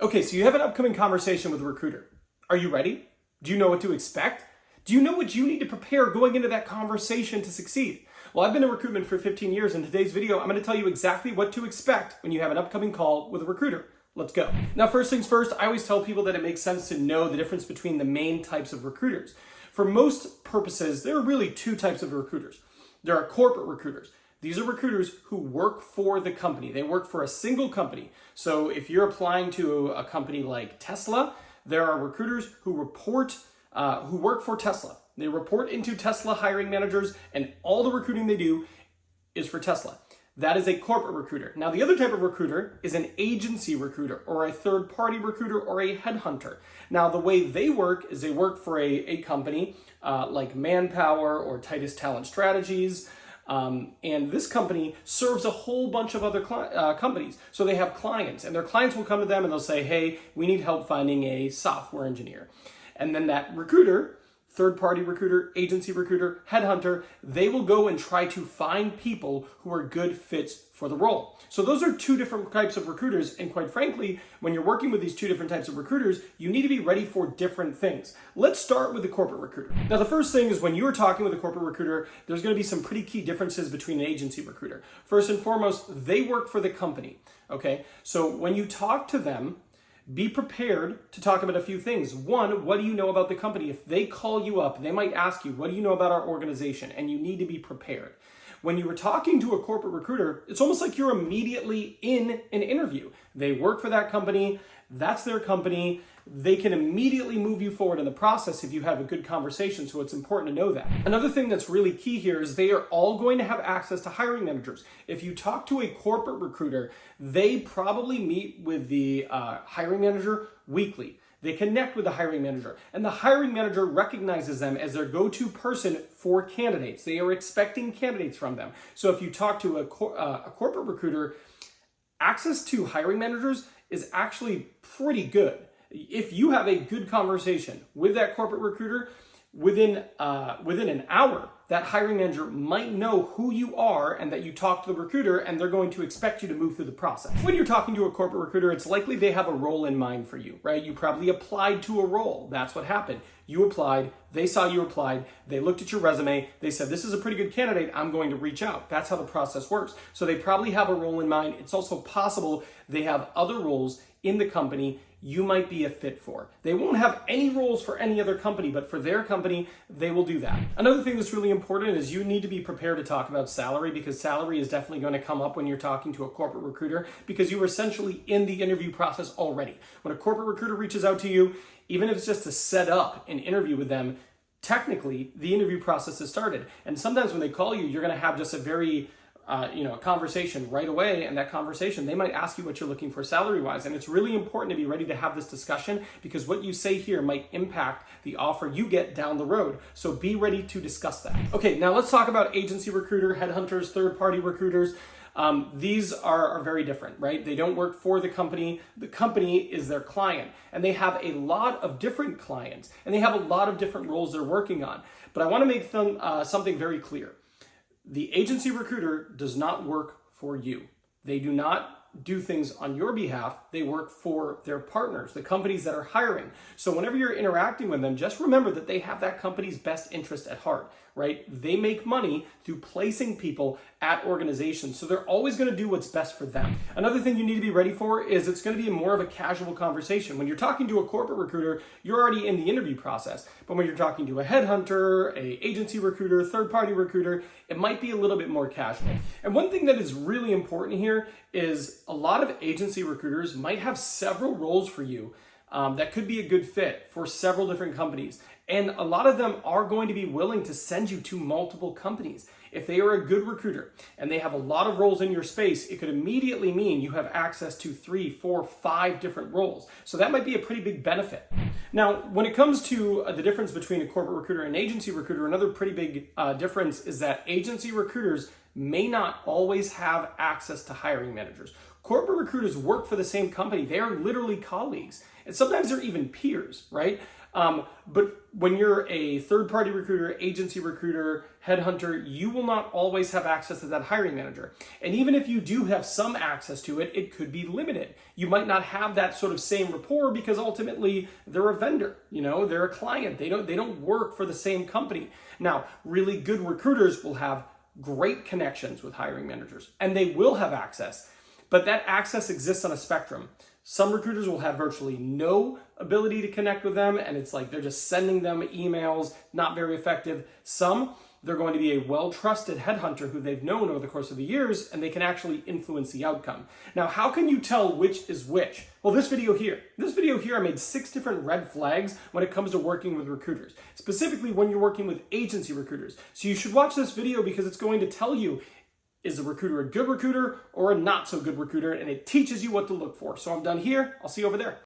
Okay, so you have an upcoming conversation with a recruiter. Are you ready? Do you know what to expect? Do you know what you need to prepare going into that conversation to succeed? Well, I've been in recruitment for 15 years. In today's video, I'm going to tell you exactly what to expect when you have an upcoming call with a recruiter. Let's go. Now, first things first, I always tell people that it makes sense to know the difference between the main types of recruiters. For most purposes, there are really two types of recruiters. There are corporate recruiters. These are recruiters who work for the company. They work for a single company. So if you're applying to a company like Tesla, there are recruiters who work for Tesla. They report into Tesla hiring managers, and all the recruiting they do is for Tesla. That is a corporate recruiter. Now, the other type of recruiter is an agency recruiter or a third-party recruiter or a headhunter. Now, the way they work is they work for a company like Manpower or Titus Talent Strategies. And this company serves a whole bunch of other companies. So they have clients, and their clients will come to them and they'll say, hey, we need help finding a software engineer. And then that recruiter, third-party recruiter, agency recruiter, headhunter, they will go and try to find people who are good fits for the role. So those are two different types of recruiters, and quite frankly, when you're working with these two different types of recruiters, you need to be ready for different things. Let's start with the corporate recruiter. Now, the first thing is when you're talking with a corporate recruiter, there's going to be some pretty key differences between an agency recruiter. First and foremost, they work for the company, okay? So when you talk to them, be prepared to talk about a few things. One, what do you know about the company? If they call you up, they might ask you, what do you know about our organization? And you need to be prepared. When you were talking to a corporate recruiter, it's almost like you're immediately in an interview. They work for that company. That's their company. They can immediately move you forward in the process if you have a good conversation, so it's important to know that. Another thing that's really key here is they are all going to have access to hiring managers. If you talk to a corporate recruiter, they probably meet with the hiring manager weekly. They connect with the hiring manager, and the hiring manager recognizes them as their go-to person for candidates. They are expecting candidates from them. So if you talk to a corporate recruiter, access to hiring managers is actually pretty good. If you have a good conversation with that corporate recruiter, within an hour, that hiring manager might know who you are and that you talk to the recruiter, and they're going to expect you to move through the process. When you're talking to a corporate recruiter, it's likely they have a role in mind for you, right? You probably applied to a role. That's what happened. You applied, they saw you applied, they looked at your resume, they said, this is a pretty good candidate, I'm going to reach out. That's how the process works. So they probably have a role in mind. It's also possible they have other roles in the company you might be a fit for. They won't have any roles for any other company, but for their company, they will do that. Another thing that's really important is you need to be prepared to talk about salary, because salary is definitely going to come up when you're talking to a corporate recruiter, because you were essentially in the interview process already. When a corporate recruiter reaches out to you, even if it's just to set up an interview with them, technically the interview process has started. And sometimes when they call you, you're going to have just a very a conversation right away, and that conversation, they might ask you what you're looking for salary-wise, and it's really important to be ready to have this discussion, because what you say here might impact the offer you get down the road. So be ready to discuss that. Okay, now let's talk about agency recruiter, headhunters, third-party recruiters. These are very different, right? They don't work for the company. The company is their client, and they have a lot of different clients, and they have a lot of different roles they're working on. But I want to make something very clear. The agency recruiter does not work for you. They do not do things on your behalf. They work for their partners, the companies that are hiring. So whenever you're interacting with them, just remember that they have that company's best interest at heart, right? They make money through placing people at organizations. So they're always going to do what's best for them. Another thing you need to be ready for is it's going to be more of a casual conversation. When you're talking to a corporate recruiter, you're already in the interview process. But when you're talking to a headhunter, an agency recruiter, third-party recruiter, it might be a little bit more casual. And one thing that is really important here is a lot of agency recruiters might have several roles for you that could be a good fit for several different companies. And a lot of them are going to be willing to send you to multiple companies. If they are a good recruiter and they have a lot of roles in your space, it could immediately mean you have access to 3, 4, 5 different roles. So that might be a pretty big benefit. Now, when it comes to the difference between a corporate recruiter and an agency recruiter, another pretty big difference is that agency recruiters may not always have access to hiring managers. Corporate recruiters work for the same company. They are literally colleagues. And sometimes they're even peers, right? But when you're a third-party recruiter, agency recruiter, headhunter, you will not always have access to that hiring manager. And even if you do have some access to it, it could be limited. You might not have that sort of same rapport because ultimately they're a vendor, they're a client. They don't work for the same company. Now, really good recruiters will have great connections with hiring managers, and they will have access, but that access exists on a spectrum. Some recruiters will have virtually no ability to connect with them, and it's like they're just sending them emails, not very effective. Some, they're going to be a well-trusted headhunter who they've known over the course of the years, and they can actually influence the outcome. Now, how can you tell which is which? Well, this video here, I made 6 different red flags when it comes to working with recruiters, specifically when you're working with agency recruiters. So you should watch this video because it's going to tell you, is a recruiter a good recruiter or a not so good recruiter? And it teaches you what to look for. So I'm done here. I'll see you over there.